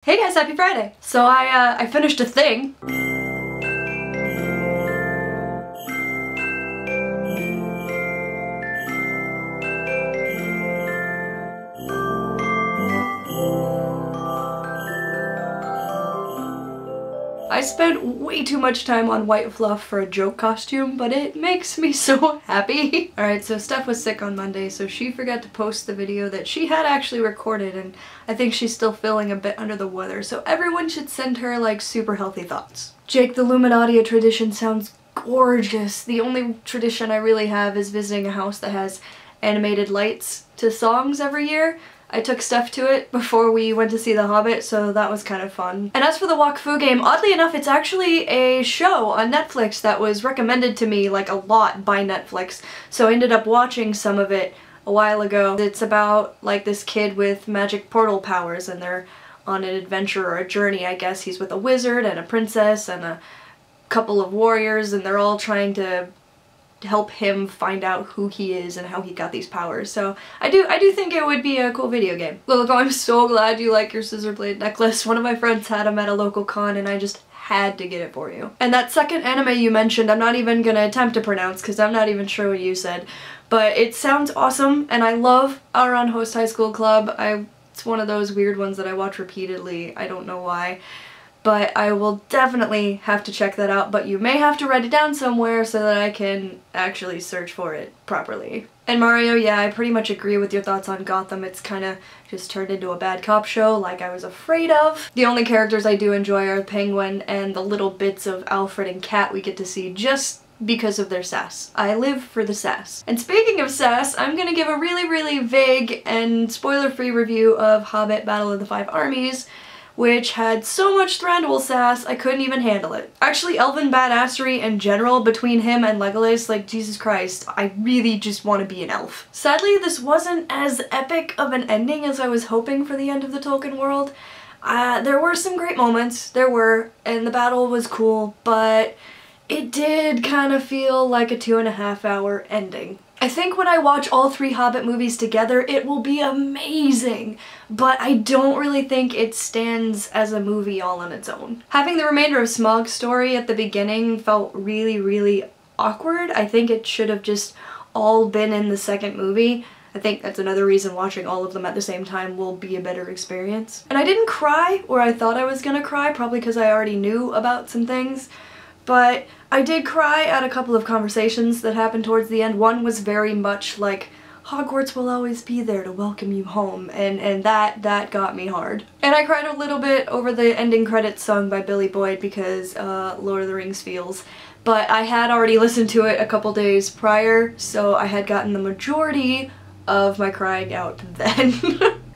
Hey guys, happy Friday! So I finished a thing. I spent way too much time on white fluff for a joke costume, but it makes me so happy. Alright, so Steph was sick on Monday, so she forgot to post the video that she had actually recorded, and I think she's still feeling a bit under the weather, so everyone should send her, like, super healthy thoughts. Jake, the Illuminatia tradition sounds gorgeous. The only tradition I really have is visiting a house that has animated lights to songs every year. I took Steph to it before we went to see The Hobbit, so that was kind of fun. And as for the Wakfu game, oddly enough, it's actually a show on Netflix that was recommended to me, like, a lot by Netflix, so I ended up watching some of it a while ago. It's about, like, this kid with magic portal powers, and they're on an adventure or a journey, I guess. He's with a wizard and a princess and a couple of warriors, and they're all trying to help him find out who he is and how he got these powers. So I do think it would be a cool video game. Look, I'm so glad you like your scissor blade necklace. One of my friends had them at a local con and I just had to get it for you. And that second anime you mentioned, I'm not even gonna attempt to pronounce because I'm not even sure what you said, but it sounds awesome and I love Ouran Host High School Club. It's one of those weird ones that I watch repeatedly. I don't know why. But I will definitely have to check that out, but you may have to write it down somewhere so that I can actually search for it properly. And Mario, yeah, I pretty much agree with your thoughts on Gotham. It's kind of just turned into a bad cop show like I was afraid of. The only characters I do enjoy are Penguin and the little bits of Alfred and Cat we get to see just because of their sass. I live for the sass. And speaking of sass, I'm gonna give a really vague and spoiler-free review of Hobbit Battle of the Five Armies, which had so much Thranduil sass, I couldn't even handle it. Actually, elven badassery in general, between him and Legolas, like, Jesus Christ, I really just want to be an elf. Sadly, this wasn't as epic of an ending as I was hoping for the end of the Tolkien world. There were some great moments, and the battle was cool, but it did kind of feel like a 2.5-hour ending. I think when I watch all 3 Hobbit movies together, it will be amazing, but I don't really think it stands as a movie all on its own. Having the remainder of Smaug's story at the beginning felt really awkward. I think it should have just all been in the second movie. I think that's another reason watching all of them at the same time will be a better experience. And I didn't cry where I thought I was gonna cry, probably because I already knew about some things, but I did cry at a couple of conversations that happened towards the end. One was very much like, Hogwarts will always be there to welcome you home, and that got me hard. And I cried a little bit over the ending credits sung by Billy Boyd because Lord of the Rings feels. But I had already listened to it a couple days prior, so I had gotten the majority of my crying out then.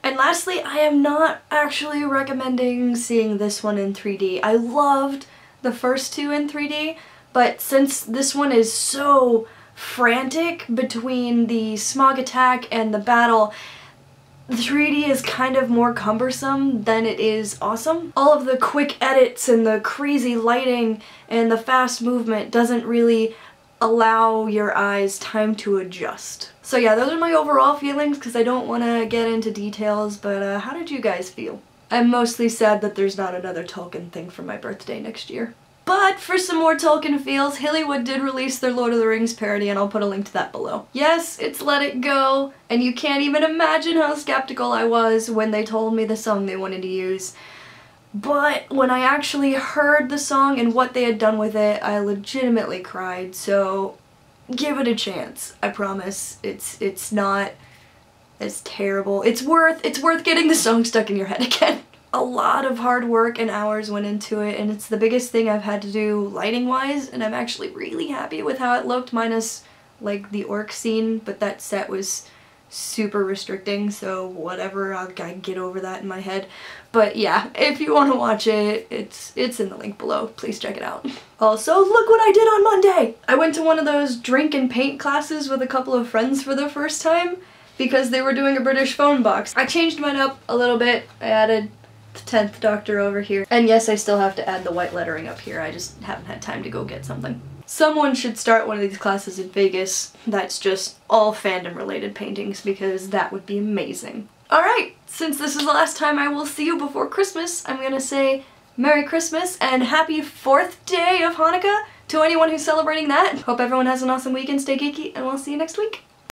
And lastly, I am not actually recommending seeing this one in 3D. I loved the first 2 in 3D, but since this one is so frantic between the Smaug attack and the battle, 3D is kind of more cumbersome than it is awesome. All of the quick edits and the crazy lighting and the fast movement doesn't really allow your eyes time to adjust. So yeah, those are my overall feelings because I don't want to get into details, but how did you guys feel? I'm mostly sad that there's not another Tolkien thing for my birthday next year. But for some more Tolkien feels, Hillywood did release their Lord of the Rings parody, and I'll put a link to that below. Yes, it's Let It Go, and you can't even imagine how skeptical I was when they told me the song they wanted to use. But when I actually heard the song and what they had done with it, I legitimately cried, so give it a chance. I promise. It's not as terrible. It's worth getting the song stuck in your head again. A lot of hard work and hours went into it, and it's the biggest thing I've had to do lighting-wise, and I'm actually really happy with how it looked, minus, like, the orc scene, but that set was super restricting, so whatever, I'll get over that in my head. But yeah, if you want to watch it, it's in the link below. Please check it out. Also, look what I did on Monday! I went to one of those drink and paint classes with a couple of friends for the first time, because they were doing a British phone box. I changed mine up a little bit. I added the 10th Doctor over here. And yes, I still have to add the white lettering up here. I just haven't had time to go get something. Someone should start one of these classes in Vegas that's just all fandom related paintings because that would be amazing. Alright, since this is the last time I will see you before Christmas, I'm gonna say Merry Christmas and happy 4th day of Hanukkah to anyone who's celebrating that. Hope everyone has an awesome weekend, stay geeky, and we'll see you next week.